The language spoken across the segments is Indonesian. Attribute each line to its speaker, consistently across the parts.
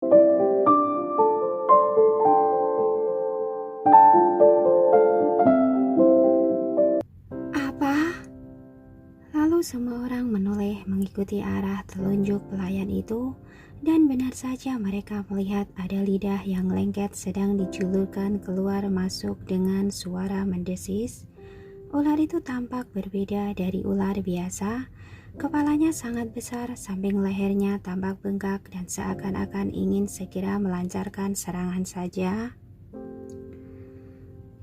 Speaker 1: Apa? Lalu semua orang menoleh mengikuti arah telunjuk pelayan itu, dan benar saja mereka melihat ada lidah yang lengket sedang dijulurkan keluar masuk dengan suara mendesis. Ular itu tampak berbeda dari ular biasa. Kepalanya sangat besar, samping lehernya tampak bengkak dan seakan-akan ingin segera melancarkan serangan saja.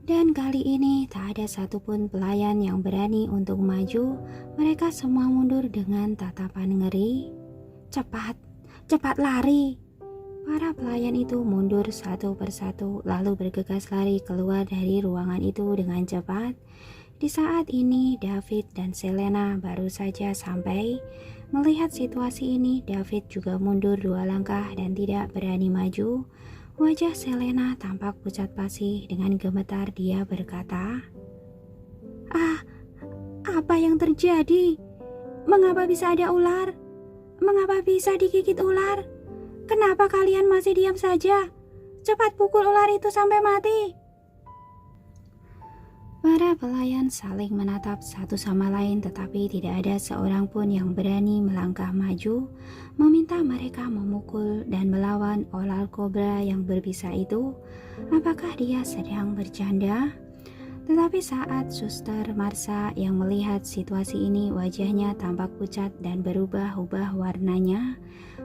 Speaker 1: Dan kali ini tak ada satupun pelayan yang berani untuk maju. Mereka semua mundur dengan tatapan ngeri. Cepat, cepat lari! Para pelayan itu mundur satu persatu lalu bergegas lari keluar dari ruangan itu dengan cepat. Di saat ini David dan Selena baru saja sampai. Melihat situasi ini, David juga mundur 2 langkah dan tidak berani maju. Wajah Selena tampak pucat pasi. Dengan gemetar dia berkata, "Ah, apa yang terjadi? Mengapa bisa ada ular? Mengapa bisa digigit ular? Kenapa kalian masih diam saja? Cepat pukul ular itu sampai mati!" Para pelayan saling menatap satu sama lain, tetapi tidak ada seorang pun yang berani melangkah maju, meminta mereka memukul dan melawan ular kobra yang berbisa itu. Apakah dia sedang bercanda? Tetapi saat Suster Marsha yang melihat situasi ini, wajahnya tampak pucat dan berubah-ubah warnanya.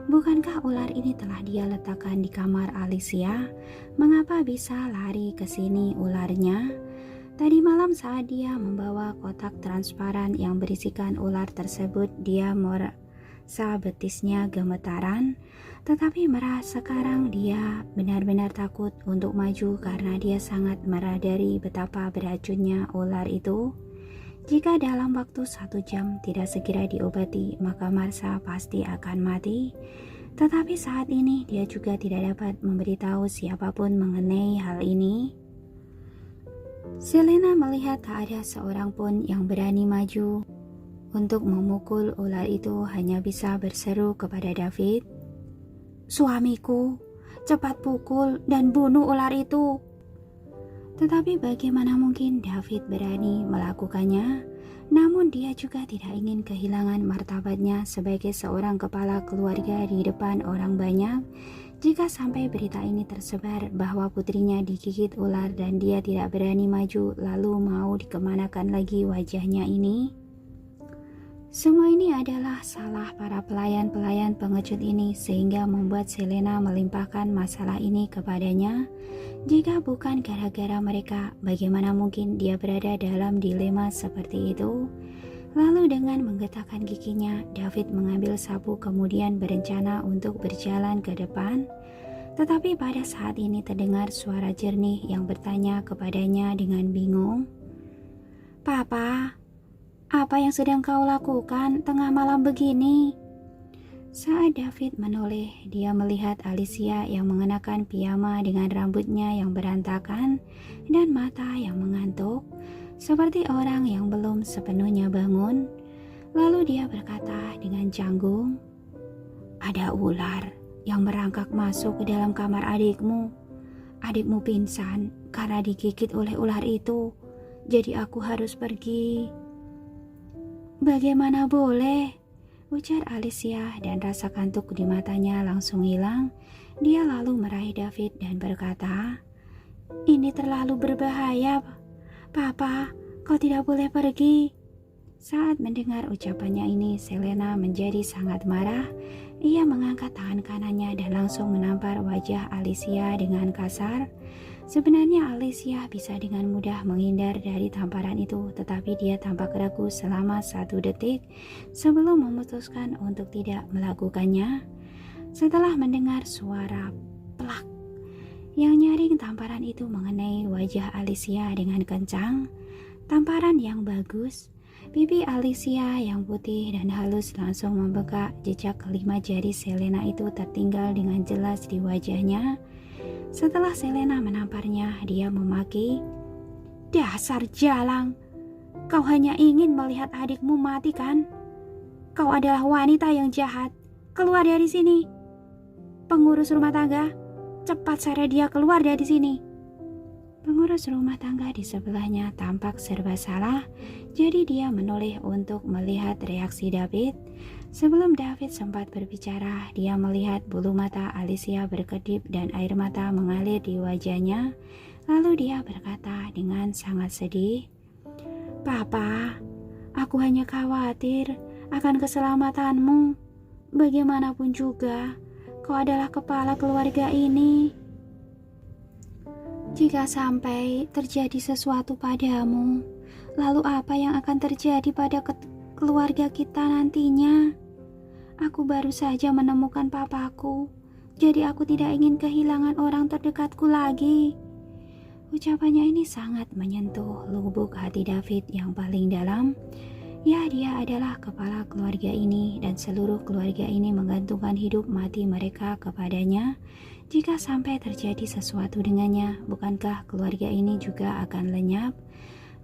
Speaker 1: Bukankah ular ini telah dia letakkan di kamar Alicia? Mengapa bisa lari ke sini ularnya? Tadi malam saat dia membawa kotak transparan yang berisikan ular tersebut, dia merasa betisnya gemetaran. Tetapi sekarang dia benar-benar takut untuk maju karena dia sangat meradari betapa beracunnya ular itu. Jika dalam waktu 1 jam tidak segera diobati, maka Marsha pasti akan mati. Tetapi saat ini dia juga tidak dapat memberitahu siapapun mengenai hal ini. Selena melihat tak ada seorang pun yang berani maju untuk memukul ular itu, hanya bisa berseru kepada David, "Suamiku, cepat pukul dan bunuh ular itu." Tetapi bagaimana mungkin David berani melakukannya? Namun dia juga tidak ingin kehilangan martabatnya sebagai seorang kepala keluarga di depan orang banyak. Jika sampai berita ini tersebar bahwa putrinya digigit ular dan dia tidak berani maju, lalu mau dikemanakan lagi wajahnya ini? Semua ini adalah salah para pelayan-pelayan pengecut ini, sehingga membuat Selena melimpahkan masalah ini kepadanya. Jika bukan gara-gara mereka, bagaimana mungkin dia berada dalam dilema seperti itu? Lalu dengan menggetakkan giginya, David mengambil sapu kemudian berencana untuk berjalan ke depan. Tetapi pada saat ini terdengar suara jernih yang bertanya kepadanya dengan bingung, "Papa, apa yang sedang kau lakukan tengah malam begini?" Saat David menoleh, dia melihat Alicia yang mengenakan piyama dengan rambutnya yang berantakan dan mata yang mengantuk, seperti orang yang belum sepenuhnya bangun. Lalu dia berkata dengan canggung, "Ada ular yang merangkak masuk ke dalam kamar adikmu. Adikmu pingsan karena digigit oleh ular itu, jadi aku harus pergi." "Bagaimana boleh?" ujar Alicia, dan rasa kantuk di matanya langsung hilang. Dia lalu meraih David dan berkata, "Ini terlalu berbahaya. Papa, kau tidak boleh pergi." Saat mendengar ucapannya ini, Selena menjadi sangat marah. Ia mengangkat tangan kanannya dan langsung menampar wajah Alicia dengan kasar. Sebenarnya Alicia bisa dengan mudah menghindar dari tamparan itu, tetapi dia tampak ragu selama 1 detik sebelum memutuskan untuk tidak melakukannya. Setelah mendengar suara plak yang nyaring, tamparan itu mengenai wajah Alicia dengan kencang. Tamparan yang bagus. Pipi Alicia yang putih dan halus langsung membengkak. Jejak 5 jari Selena itu tertinggal dengan jelas di wajahnya. Setelah Selena menamparnya, dia memaki, "Dasar jalang, kau hanya ingin melihat adikmu mati kan? Kau adalah wanita yang jahat. Keluar dari sini." pengurus rumah tangga, cepat seret dia keluar dari sini. Pengurus rumah tangga di sebelahnya tampak serba salah, jadi dia menoleh untuk melihat reaksi David. Sebelum David sempat berbicara, dia melihat bulu mata Alicia berkedip dan air mata mengalir di wajahnya. Lalu dia berkata dengan sangat sedih, "Papa, aku hanya khawatir akan keselamatanmu. Bagaimanapun juga, kau adalah kepala keluarga ini. Jika sampai terjadi sesuatu padamu, lalu apa yang akan terjadi pada keluarga kita nantinya? Aku baru saja menemukan papaku, jadi aku tidak ingin kehilangan orang terdekatku lagi." Ucapannya ini sangat menyentuh lubuk hati David yang paling dalam. Ya, dia adalah kepala keluarga ini dan seluruh keluarga ini menggantungkan hidup mati mereka kepadanya. Jika sampai terjadi sesuatu dengannya, bukankah keluarga ini juga akan lenyap?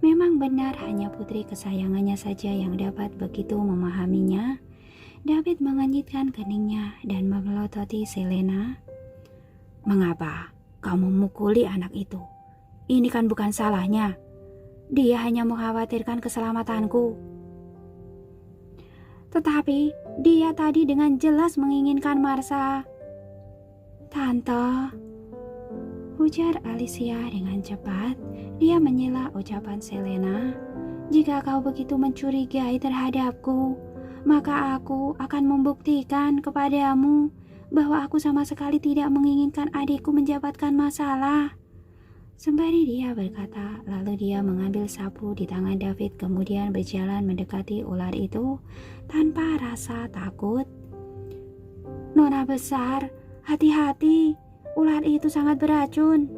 Speaker 1: Memang benar hanya putri kesayangannya saja yang dapat begitu memahaminya. David mengenyitkan keningnya dan memelototi Selena. "Mengapa kamu memukuli anak itu? Ini kan bukan salahnya. Dia hanya mengkhawatirkan keselamatanku." "Tetapi dia tadi dengan jelas menginginkan Marsha." "Tante," ujar Alicia dengan cepat. Dia menyela ucapan Selena. "Jika kau begitu mencurigai terhadapku, maka aku akan membuktikan kepadamu bahwa aku sama sekali tidak menginginkan adikku mendapatkan masalah." Sembari dia berkata, lalu dia mengambil sapu di tangan David kemudian berjalan mendekati ular itu tanpa rasa takut. "Nona besar, hati-hati, ular itu sangat beracun,"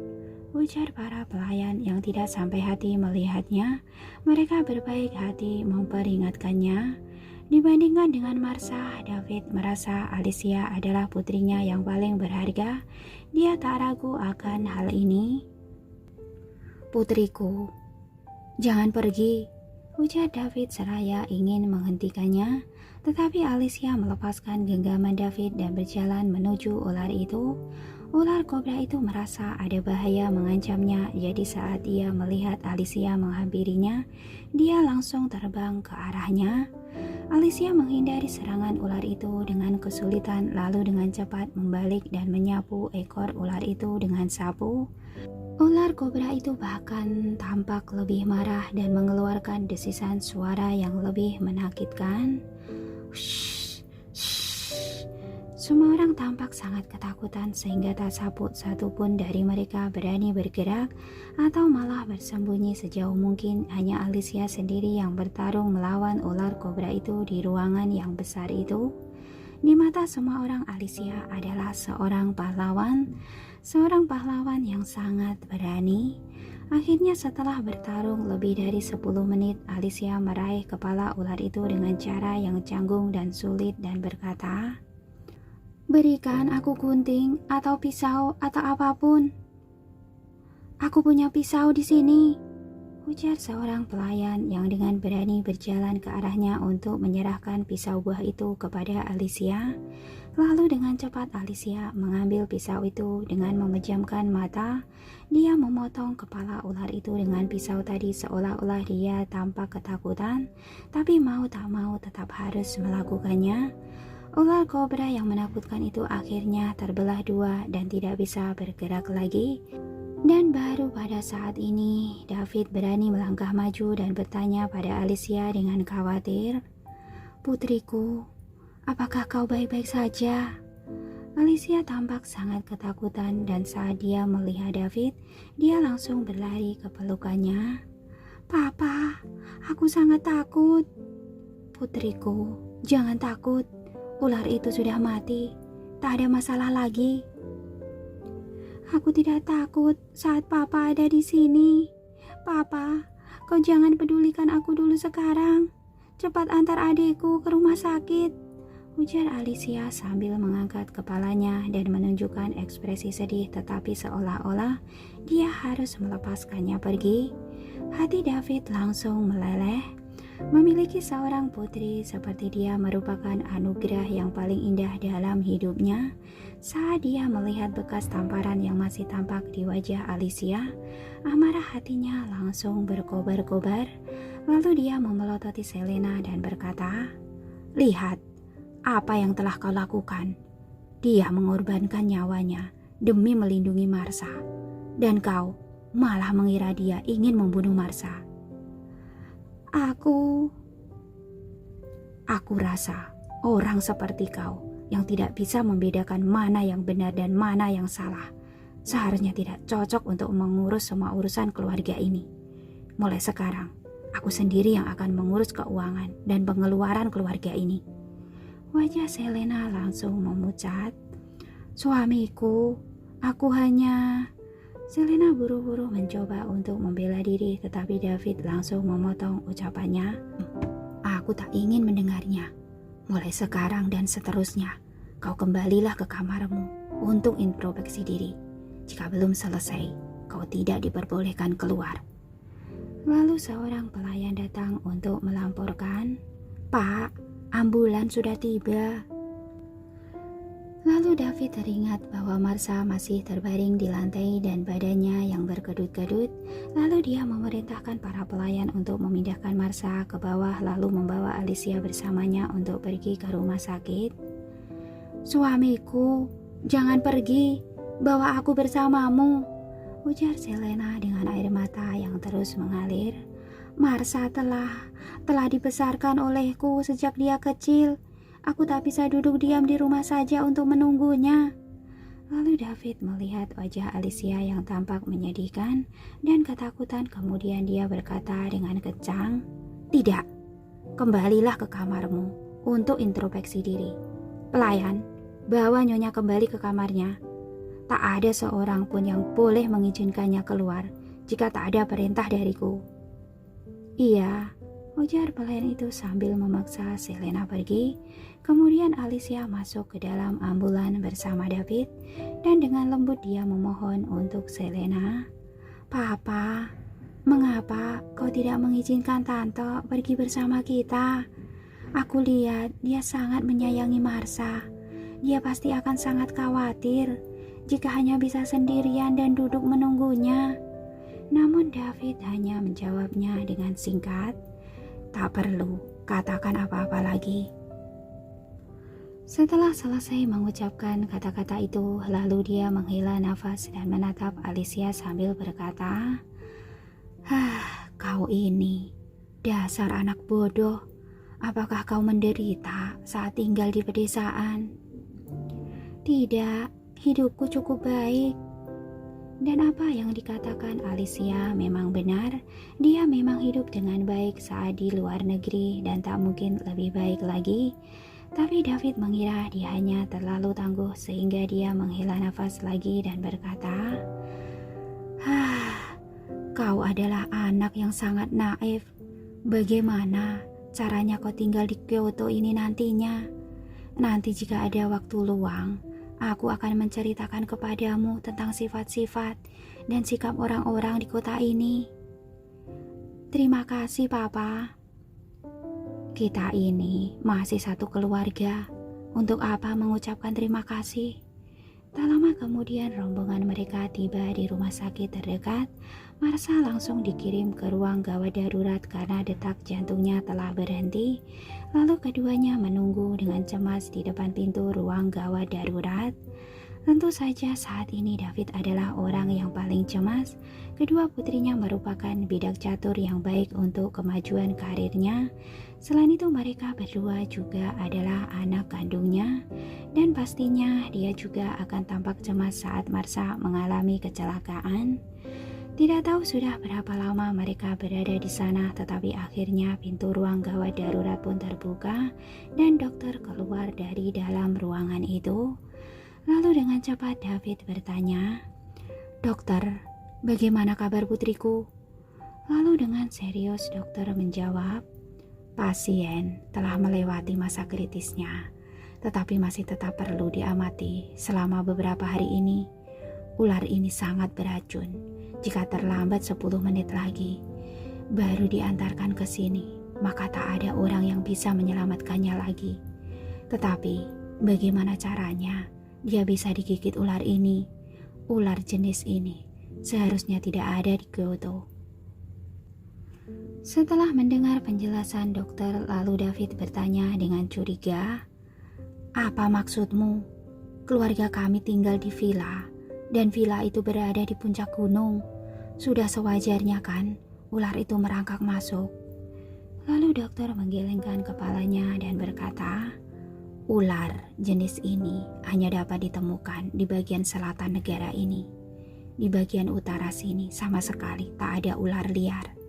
Speaker 1: ujar para pelayan yang tidak sampai hati melihatnya. Mereka berbaik hati memperingatkannya. Dibandingkan dengan Marsha, David merasa Alicia adalah putrinya yang paling berharga. Dia tak ragu akan hal ini. "Putriku, jangan pergi," ujar David seraya ingin menghentikannya. Tetapi Alicia melepaskan genggaman David dan berjalan menuju ular itu. Ular kobra itu merasa ada bahaya mengancamnya, jadi saat dia melihat Alicia menghampirinya, dia langsung terbang ke arahnya. Alicia menghindari serangan ular itu dengan kesulitan, lalu dengan cepat membalik dan menyapu ekor ular itu dengan sapu. Ular kobra itu bahkan tampak lebih marah dan mengeluarkan desisan suara yang lebih menakutkan. Shh, shh. Semua orang tampak sangat ketakutan sehingga tak satupun dari mereka berani bergerak atau malah bersembunyi sejauh mungkin. Hanya Alicia sendiri yang bertarung melawan ular kobra itu di ruangan yang besar itu. Di mata semua orang, Alicia adalah seorang pahlawan yang sangat berani. Akhirnya setelah bertarung lebih dari 10 menit, Alicia meraih kepala ular itu dengan cara yang canggung dan sulit dan berkata, "Berikan aku gunting atau pisau atau apapun." "Aku punya pisau di sini," ujar seorang pelayan yang dengan berani berjalan ke arahnya untuk menyerahkan pisau buah itu kepada Alicia. Lalu dengan cepat Alicia mengambil pisau itu dengan memejamkan mata. Dia memotong kepala ular itu dengan pisau tadi seolah-olah dia tampak ketakutan, tapi mau tak mau tetap harus melakukannya. Ular kobra yang menakutkan itu akhirnya terbelah dua dan tidak bisa bergerak lagi. Dan baru pada saat ini David berani melangkah maju dan bertanya pada Alicia dengan khawatir, "Putriku, apakah kau baik-baik saja?" Alicia tampak sangat ketakutan dan saat dia melihat David, dia langsung berlari ke pelukannya. "Papa, aku sangat takut." "Putriku, jangan takut. Ular itu sudah mati. Tak ada masalah lagi." "Aku tidak takut saat Papa ada di sini. Papa, kau jangan pedulikan aku dulu sekarang. Cepat antar adikku ke rumah sakit," ujar Alicia sambil mengangkat kepalanya dan menunjukkan ekspresi sedih tetapi seolah-olah dia harus melepaskannya pergi. Hati David langsung meleleh. Memiliki seorang putri seperti dia merupakan anugerah yang paling indah dalam hidupnya. Saat dia melihat bekas tamparan yang masih tampak di wajah Alicia, amarah hatinya langsung berkobar-kobar. Lalu dia memelototi Selena dan berkata, "Lihat, apa yang telah kau lakukan. Dia mengorbankan nyawanya demi melindungi Marsha. Dan kau malah mengira dia ingin membunuh Marsha." Aku rasa orang seperti kau yang tidak bisa membedakan mana yang benar dan mana yang salah seharusnya tidak cocok untuk mengurus semua urusan keluarga ini. Mulai sekarang, aku sendiri yang akan mengurus keuangan dan pengeluaran keluarga ini. Wajah Selena langsung memucat. "Suamiku, aku hanya..." Selena buru-buru mencoba untuk membela diri, tetapi David langsung memotong ucapannya. "Aku tak ingin mendengarnya. Mulai sekarang dan seterusnya, kau kembalilah ke kamarmu untuk introspeksi diri. Jika belum selesai, kau tidak diperbolehkan keluar." Lalu seorang pelayan datang untuk melamporkan, "Pak, ambulan sudah tiba." Lalu David teringat bahwa Marsha masih terbaring di lantai dan badannya yang berkedut-kedut. Lalu dia memerintahkan para pelayan untuk memindahkan Marsha ke bawah lalu membawa Alicia bersamanya untuk pergi ke rumah sakit. "Suamiku, jangan pergi, bawa aku bersamamu," ujar Selena dengan air mata yang terus mengalir. "Marsha telah dibesarkan olehku sejak dia kecil. Aku tak bisa duduk diam di rumah saja untuk menunggunya." Lalu David melihat wajah Alicia yang tampak menyedihkan dan ketakutan. Kemudian dia berkata dengan kencang, "Tidak, kembalilah ke kamarmu untuk introspeksi diri. Pelayan, bawa Nyonya kembali ke kamarnya. Tak ada seorang pun yang boleh mengizinkannya keluar jika tak ada perintah dariku." "Iya," ujar pelayan itu sambil memaksa Selena pergi. Kemudian Alicia masuk ke dalam ambulan bersama David dan dengan lembut dia memohon untuk Selena. "Papa, mengapa kau tidak mengizinkan Tante pergi bersama kita? Aku lihat dia sangat menyayangi Marsha. Dia pasti akan sangat khawatir jika hanya bisa sendirian dan duduk menunggunya." Namun David hanya menjawabnya dengan singkat, "Tak perlu katakan apa-apa lagi." Setelah selesai mengucapkan kata-kata itu, lalu dia menghela nafas dan menatap Alicia sambil berkata, "Kau ini, dasar anak bodoh. Apakah kau menderita saat tinggal di pedesaan?" "Tidak, hidupku cukup baik." Dan apa yang dikatakan Alicia memang benar. Dia memang hidup dengan baik saat di luar negeri dan tak mungkin lebih baik lagi. Tapi David mengira dia hanya terlalu tangguh sehingga dia menghela nafas lagi dan berkata, "Kau adalah anak yang sangat naif. Bagaimana caranya kau tinggal di Kyoto ini nantinya? Nanti jika ada waktu luang, aku akan menceritakan kepadamu tentang sifat-sifat dan sikap orang-orang di kota ini." "Terima kasih, Papa. Kita ini masih satu keluarga. Untuk apa mengucapkan terima kasih?" Tak lama kemudian rombongan mereka tiba di rumah sakit terdekat. Marsha langsung dikirim ke ruang gawat darurat karena detak jantungnya telah berhenti. Lalu keduanya menunggu dengan cemas di depan pintu ruang gawat darurat. Tentu saja saat ini David adalah orang yang paling cemas. Kedua putrinya merupakan bidak catur yang baik untuk kemajuan karirnya. Selain itu mereka berdua juga adalah anak kandungnya. Dan pastinya dia juga akan tampak cemas saat Marsha mengalami kecelakaan. Tidak tahu sudah berapa lama mereka berada di sana, tetapi akhirnya pintu ruang gawat darurat pun terbuka dan dokter keluar dari dalam ruangan itu. Lalu dengan cepat David bertanya, "Dokter, bagaimana kabar putriku?" Lalu dengan serius dokter menjawab, "Pasien telah melewati masa kritisnya, tetapi masih tetap perlu diamati selama beberapa hari ini. Ular ini sangat beracun. Jika terlambat 10 menit lagi, baru diantarkan ke sini, maka tak ada orang yang bisa menyelamatkannya lagi. Tetapi bagaimana caranya dia bisa digigit ular ini? Ular jenis ini seharusnya tidak ada di Kyoto. Setelah mendengar penjelasan dokter, lalu David bertanya dengan curiga, "Apa maksudmu? Keluarga kami tinggal di villa, dan villa itu berada di puncak gunung. Sudah sewajarnya kan ular itu merangkak masuk?" Lalu dokter menggelengkan kepalanya dan berkata, "Ular jenis ini hanya dapat ditemukan di bagian selatan negara ini. Di bagian utara sini sama sekali tak ada ular liar.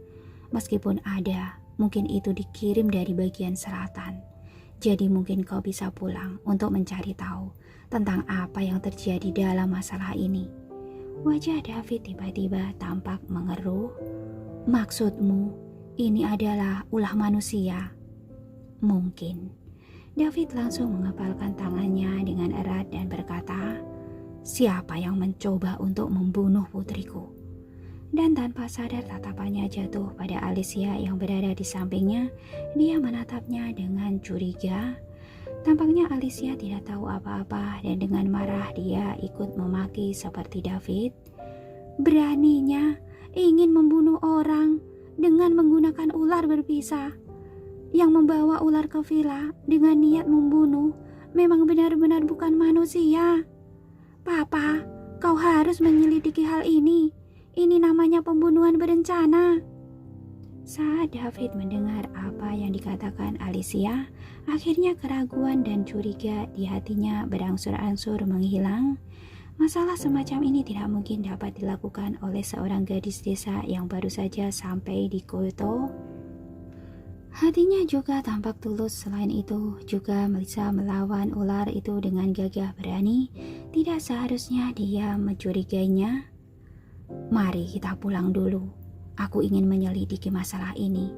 Speaker 1: Meskipun ada, mungkin itu dikirim dari bagian selatan. Jadi mungkin kau bisa pulang untuk mencari tahu tentang apa yang terjadi dalam masalah ini." Wajah David tiba-tiba tampak mengeruh. "Maksudmu, ini adalah ulah manusia?" "Mungkin." David langsung mengepalkan tangannya dengan erat dan berkata, "Siapa yang mencoba untuk membunuh putriku?" Dan tanpa sadar tatapannya jatuh pada Alicia yang berada di sampingnya. Dia menatapnya dengan curiga. Tampaknya Alicia tidak tahu apa-apa dan dengan marah dia ikut memaki seperti David. "Beraninya ingin membunuh orang dengan menggunakan ular berbisa. Yang membawa ular ke villa dengan niat membunuh memang benar-benar bukan manusia. Papa, kau harus menyelidiki hal ini. Ini namanya pembunuhan berencana." Saat David mendengar apa yang dikatakan Alicia, akhirnya keraguan dan curiga di hatinya berangsur-angsur menghilang. Masalah semacam ini tidak mungkin dapat dilakukan oleh seorang gadis desa yang baru saja sampai di Kyoto. Hatinya juga tampak tulus. Selain itu juga bisa melawan ular itu dengan gagah berani. Tidak seharusnya dia mencurigainya. "Mari kita pulang dulu. Aku ingin menyelidiki masalah ini.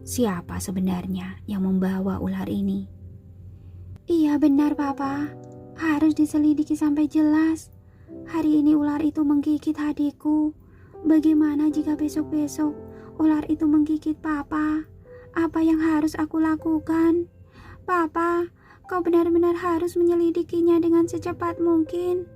Speaker 1: Siapa sebenarnya yang membawa ular ini?" "Iya benar Papa, harus diselidiki sampai jelas. Hari ini ular itu menggigit adikku. Bagaimana jika besok-besok ular itu menggigit Papa? Apa yang harus aku lakukan? Papa, kau benar-benar harus menyelidikinya dengan secepat mungkin,"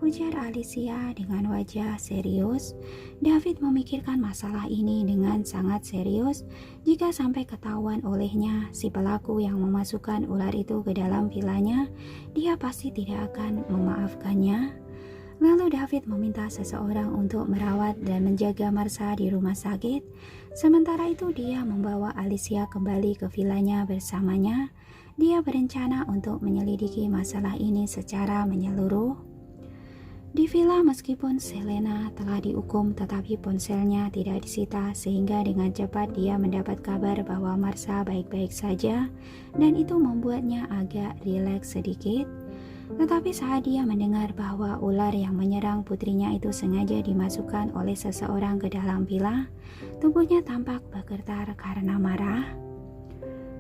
Speaker 1: ujar Alicia dengan wajah serius. David memikirkan masalah ini dengan sangat serius. Jika sampai ketahuan olehnya si pelaku yang memasukkan ular itu ke dalam villanya, dia pasti tidak akan memaafkannya. Lalu David meminta seseorang untuk merawat dan menjaga Marsha di rumah sakit. Sementara itu dia membawa Alicia kembali ke villanya bersamanya. Dia berencana untuk menyelidiki masalah ini secara menyeluruh. Di villa, meskipun Selena telah dihukum, tetapi ponselnya tidak disita, sehingga dengan cepat dia mendapat kabar bahwa Marsha baik-baik saja, dan itu membuatnya agak rileks sedikit. Tetapi saat dia mendengar bahwa ular yang menyerang putrinya itu sengaja dimasukkan oleh seseorang ke dalam villa, tubuhnya tampak bergetar karena marah.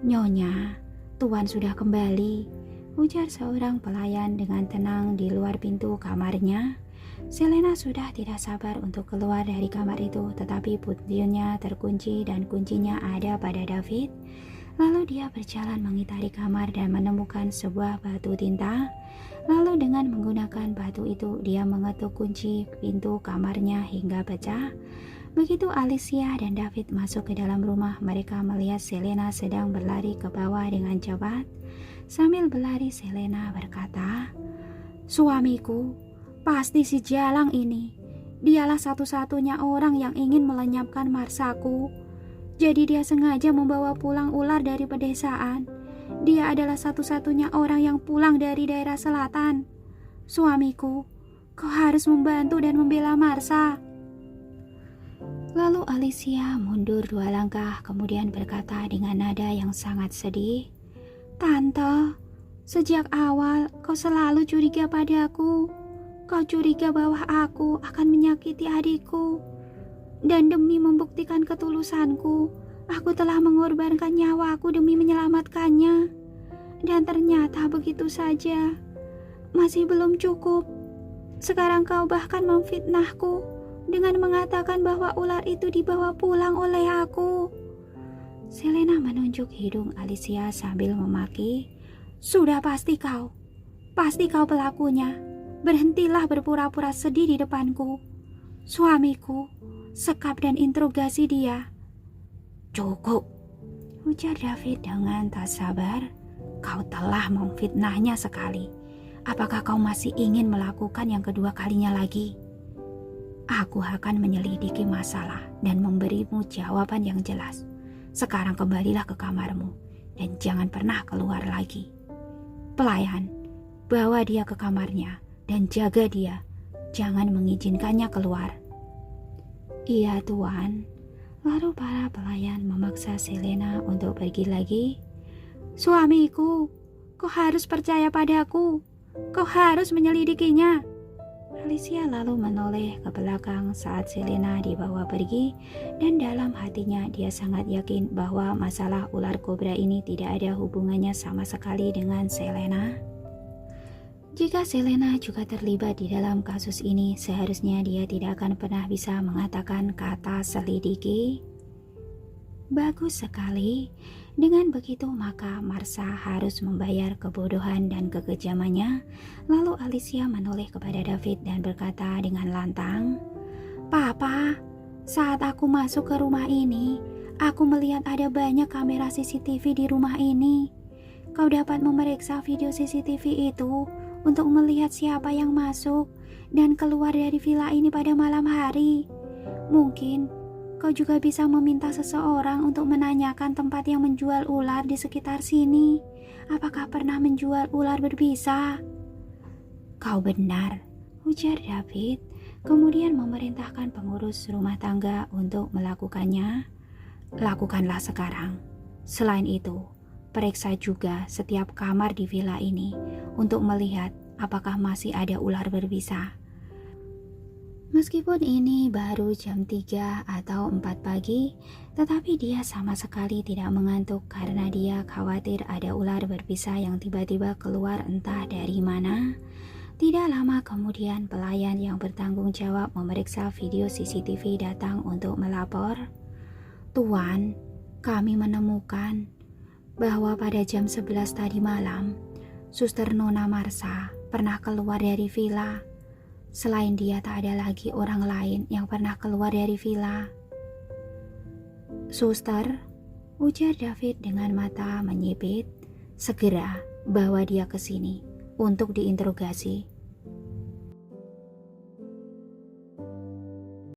Speaker 1: "Nyonya, Tuan sudah kembali," ujar seorang pelayan dengan tenang di luar pintu kamarnya. Selena sudah tidak sabar untuk keluar dari kamar itu, tetapi pintunya terkunci dan kuncinya ada pada David. Lalu dia berjalan mengitari kamar dan menemukan sebuah batu tinta. Lalu dengan menggunakan batu itu dia mengetuk kunci pintu kamarnya hingga pecah. Begitu Alicia dan David masuk ke dalam rumah, mereka melihat Selena sedang berlari ke bawah dengan cepat. Sambil berlari Selena berkata, "Suamiku, pasti si Jalang ini. Dialah satu-satunya orang yang ingin melenyapkan Marshaku. Jadi dia sengaja membawa pulang ular dari pedesaan. Dia adalah satu-satunya orang yang pulang dari daerah selatan. Suamiku, kau harus membantu dan membela Marsha." Lalu Alicia mundur 2 langkah, kemudian berkata dengan nada yang sangat sedih, "Tante, sejak awal kau selalu curiga padaku. Kau curiga bahwa aku akan menyakiti adikku. Dan demi membuktikan ketulusanku, aku telah mengorbankan nyawaku demi menyelamatkannya. Dan ternyata begitu saja. Masih belum cukup. Sekarang kau bahkan memfitnahku dengan mengatakan bahwa ular itu dibawa pulang oleh aku. Selena menunjuk hidung Alicia sambil memaki. Sudah pasti kau pelakunya. Berhentilah berpura-pura sedih di depanku. Suamiku, sekap dan interogasi dia. Cukup, ujar David dengan tak sabar. Kau telah memfitnahnya sekali. Apakah kau masih ingin melakukan yang kedua kalinya lagi? Aku akan menyelidiki masalah dan memberimu jawaban yang jelas. Sekarang kembalilah ke kamarmu dan jangan pernah keluar lagi. Pelayan, bawa dia ke kamarnya dan jaga dia. Jangan mengizinkannya keluar. Iya, Tuan. Lalu para pelayan memaksa Selena untuk pergi lagi. Suamiku, kau harus percaya padaku. Kau harus menyelidikinya. Alicia lalu menoleh ke belakang saat Selena dibawa pergi, dan dalam hatinya dia sangat yakin bahwa masalah ular kobra ini tidak ada hubungannya sama sekali dengan Selena. Jika Selena juga terlibat di dalam kasus ini, seharusnya dia tidak akan pernah bisa mengatakan kata selidiki. Bagus sekali. Dengan begitu maka Marsha harus membayar kebodohan dan kekejamannya. Lalu Alicia menoleh kepada David dan berkata dengan lantang, Papa, saat aku masuk ke rumah ini, aku melihat ada banyak kamera CCTV di rumah ini. Kau dapat memeriksa video CCTV itu untuk melihat siapa yang masuk dan keluar dari villa ini pada malam hari. Mungkin kau juga bisa meminta seseorang untuk menanyakan tempat yang menjual ular di sekitar sini. Apakah pernah menjual ular berbisa? Kau benar, ujar David, kemudian memerintahkan pengurus rumah tangga untuk melakukannya. Lakukanlah sekarang. Selain itu, periksa juga setiap kamar di villa ini untuk melihat apakah masih ada ular berbisa. Meskipun ini baru jam 3 atau 4 pagi, tetapi dia sama sekali tidak mengantuk karena dia khawatir ada ular berbisa yang tiba-tiba keluar entah dari mana. Tidak lama kemudian pelayan yang bertanggung jawab memeriksa video CCTV datang untuk melapor. Tuan, kami menemukan bahwa pada jam 11 tadi malam, Suster Nona Marsha pernah keluar dari villa. Selain dia tak ada lagi orang lain yang pernah keluar dari villa. Suster, ujar David dengan mata menyipit, segera bawa dia ke sini untuk diinterogasi.